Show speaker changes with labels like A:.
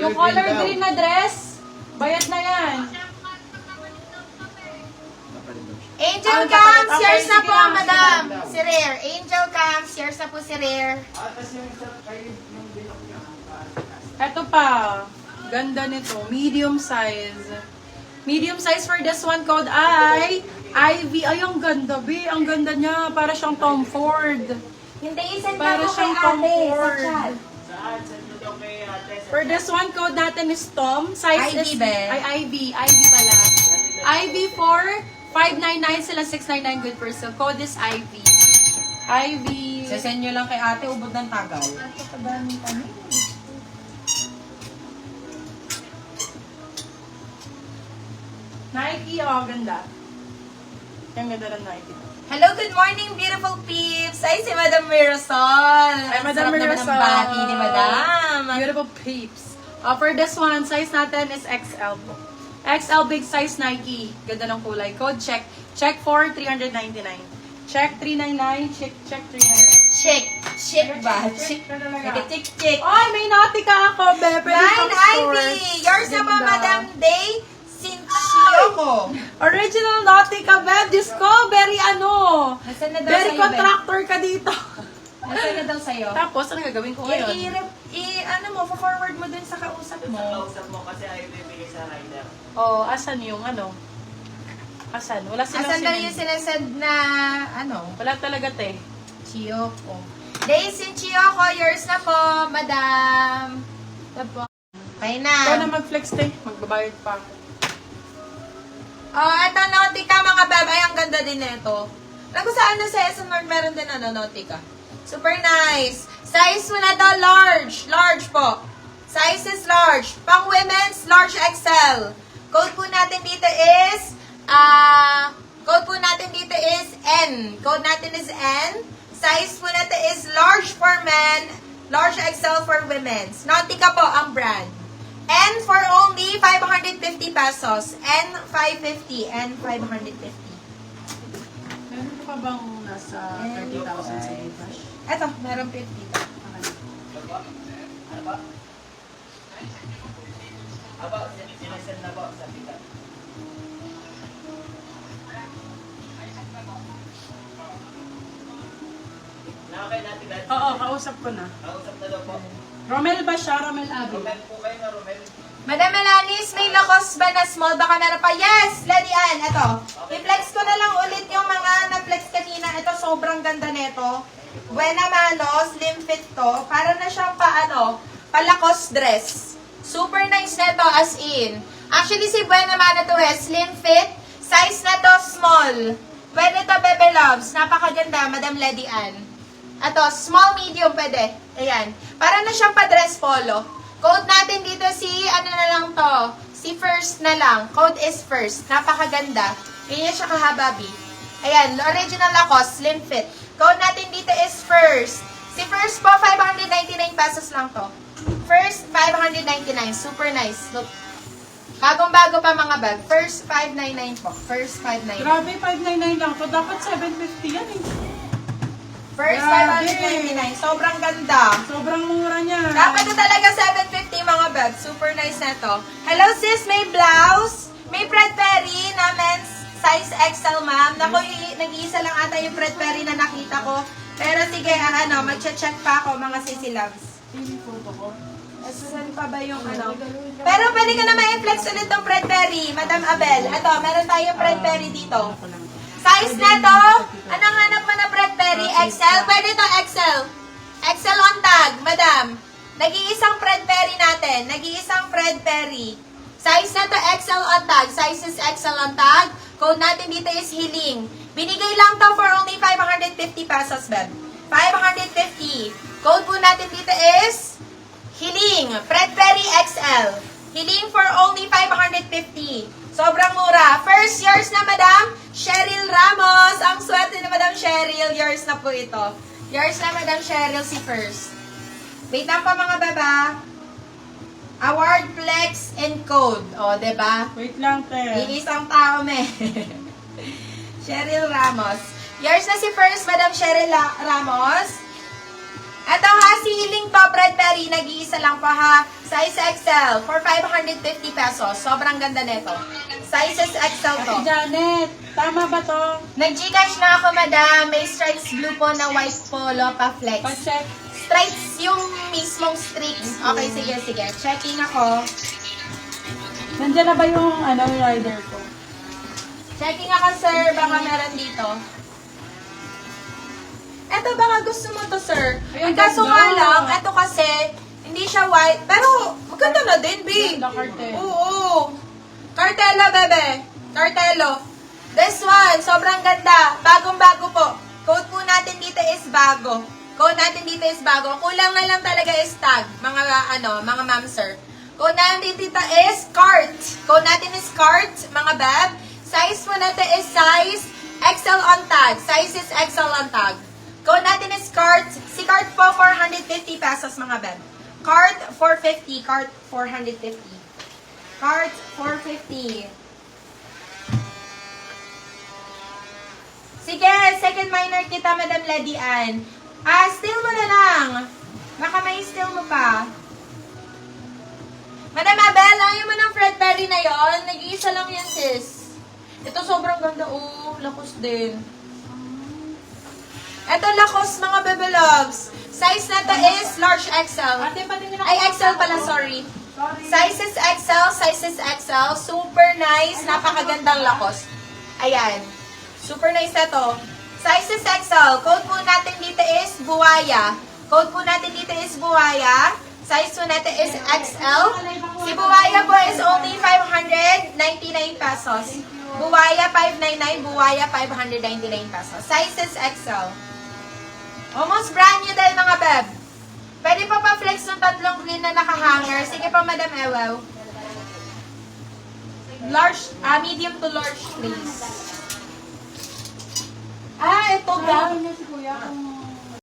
A: Yung color green na dress, bayad na yan.
B: Angel Camps, yours na po, madam. Si Rare. Angel Camps, yours na po si Rare.
A: Ito pa. Ganda nito. Medium size. Medium size for this one code ay Ivy. Ay, ang ganda, B. Ang ganda niya. Para siyang Tom Ford.
B: Hindi, isend
A: Para
B: na po kay
A: siyang Tom
B: ate sa
A: Ford.
B: chat.
A: For this one code natin is Tom. Size
B: Ivy,
A: is...
B: be.
A: Ay, Ivy. Ivy pala. Ivy for 599 sila 699 good for sale. Code is Ivy. Ivy.
B: Sasend nyo lang kay ate, ubod ng tagal.
A: Nike, oh, ganda. Ang ganda ng Nike.
B: Hello, good morning, beautiful peeps. Ay, si Madam Mirasol.
A: Ay, Madam
B: Sarap naman
A: Mirasol.
B: ang bati ni Madam.
A: Beautiful peeps. For this one, size natin is XL po. XL big size Nike. Ganda ng kulay. Code check. Check for 399. Check 399. Check 399.
B: Chick. Chick ba? Chick.
A: Chick.
B: Chick.
A: Ay, may Nautica ako, Bebe.
B: Nine Ivy. Yours na ba, Madam Day? Sinchiyoko.
A: Original Nautica, Bebe. Diyos ko, very ano.
B: Nasaan na daw
A: Very
B: sa'yo,
A: contractor ka dito.
B: Nasaan na daw sa'yo?
A: Tapos, ano gagawin ko ngayon?
B: Ano mo, forward mo dun sa kausap mo.
C: Kausap mo kasi ay bibigay sa rider.
A: Oh, asan yung ano? Asan? Wala silang
B: Asan daw
A: sinend.
B: yung sinasend na, ano?
A: Wala talaga, te.
B: Chiyoko. Day Sinchiyoko, yours na po, Madam. Okay
A: Ikaw
B: na.
A: na mag-flex, te. Magbabayad pa ako.
B: Oh, eto Nautica mga beb. Ay, ang ganda din nito. Alam ko saan na sa SM North meron din ano, Nautica. Super nice. Size mo na daw large. Large po. Size is large. Pang women's, large XL. Code po natin dito is, N. Code natin is N. Size po natin is large for men, large XL for women's. Nautica po ang brand. N for only 550 pesos. N 550. N 550.
A: Meron pa bang nasa 30,000 sa Gcash?
B: Eto, meron 50.
C: Ano ba? Aba, sinasend na ba sa pick-up? Nakakay natin dahil.
A: Oo, kausap ko na.
C: Kausap na daw po.
A: Romel ba siya? Romel Abi?
C: Romel po kayo na Romel.
B: Madam Melanis, may lakos ba na small? Baka meron pa. Yes! Lady Ann, eto. I-flex ko na lang ulit yung mga na-flex kanina. Ito, sobrang ganda nito. Buena mano, slim fit to. Para na siyang palakos dress. Super nice nito as in. Actually, si Buena mano to slim fit. Size na to small. Pwede to, Bebe Loves. Napakaganda, Madam Lady Ann. Ito, small, medium, pwede. Ayan. Para na siyang pa-dress polo. Code natin dito si, ano na lang to, si first na lang. Code is first. Napakaganda. Ganyan siya kahaba, B. Ayan, original ako, slim fit. Code natin dito is first. Si first po, 599 pesos lang to. First, 599. Super nice. Look. Bagong-bago pa mga bag. First, 599 po. First, 599.
A: Grabe, 599 lang to. Dapat 750 yan eh.
B: First,
A: Grabe.
B: 599. Sobrang ganda.
A: Sobrang mura niya.
B: Dapat na talaga 750 mga beb. Super nice na to. Hello sis, may blouse. May Fred Perry na men's size XL ma'am. Naku, nag-iisa lang ata yung Fred Perry na nakita ko. Pero sige, mag-check pa ako mga sisi loves. Saan pa ba yung ano? Pero pwede ka na ma-flex ulit ng Fred Perry, Madam Abel. Ito, meron tayong Fred Perry dito. Size na to, anong hanap mo na Fred Perry? XL? Pwede to XL. XL on tag, madam. Nag-iisang Fred Perry natin. Nag-iisang Fred Perry. Size na to XL on tag. Size is XL on tag. Code natin dito is Healing. Binigay lang to for only 550 pesos, beb. 550. Code po natin dito is Healing. Fred Perry XL. Healing for only 550. Sobrang mura. First, yours na, Madam Cheryl Ramos. Ang swerte ni Madam Cheryl. Yours na po ito. Yours na, Madam Cheryl, si first. Wait lang pa mga baba. Award, flex, and code. O, diba?
A: Wait lang, te.
B: Iisang tao, me. Cheryl Ramos. Yours na si first, Madam Cheryl Ramos. Ito ha, ceiling top red berry, nag-iisa lang pa ha. Size XL for 550 pesos. Sobrang ganda nito. Sizes XL to.
A: Ate Janet, tama ba to?
B: Nag-Gcash na ako, madam. May stripes blue po na white polo pa flex.
A: Pa-check.
B: Stripes yung mismong streaks. Okay, sige. Checking ako.
A: Nandiyan na ba yung rider ko?
B: Checking ako, sir. Baka meron dito. Eto, baka gusto mo to, sir.
A: Ay, ang
B: Kaso
A: ganda.
B: nga lang, eto kasi, hindi siya white. Pero, maganda na din, B.
A: Ganda, cartel.
B: Oo. Cartelo, bebe. Cartelo. This one, sobrang ganda. Bagong-bago po. Code po natin dito is bago. Code natin dito is bago. Kulang na lang talaga is tag, mga ma'am, sir. Code natin dito is cart. Code natin is cart, mga beb. Size po natin is size XL on tag. Size is XL on tag. Code natin is cart. Si cart po, 450 pesos, mga beb. Cart, 450. Cart, 450. Cart, 450. Sige, second minor kita, Madam Lady Ann. Steal mo na lang. Baka may steal mo pa. Madam Abel, ayaw mo ng Fred Perry na yon. Nag-iisa lang yan, sis. Ito sobrang ganda. Oh, lakos din. Ito lakos, mga bebe loves. Size na to is large XL.
A: Ate, patingin ako.
B: Ay, XL pala, sorry. Sizes XL. Super nice. Napakagandang lakos. Ayan. Super nice na to. Sizes XL. Code po natin dito is Buwaya. Code po natin dito is Buwaya. Size po natin is XL. Si Buwaya po is only 599 pesos. Buwaya 599. Buwaya 599 pesos. Sizes XL. Almost brand new dahil, mga beb. Pwede pa pa-flex ng tatlong green na nakahanger. Sige pa, Madam Ewew. Medium to large, please. Ito ba?
A: Sabi niya si Kuya kung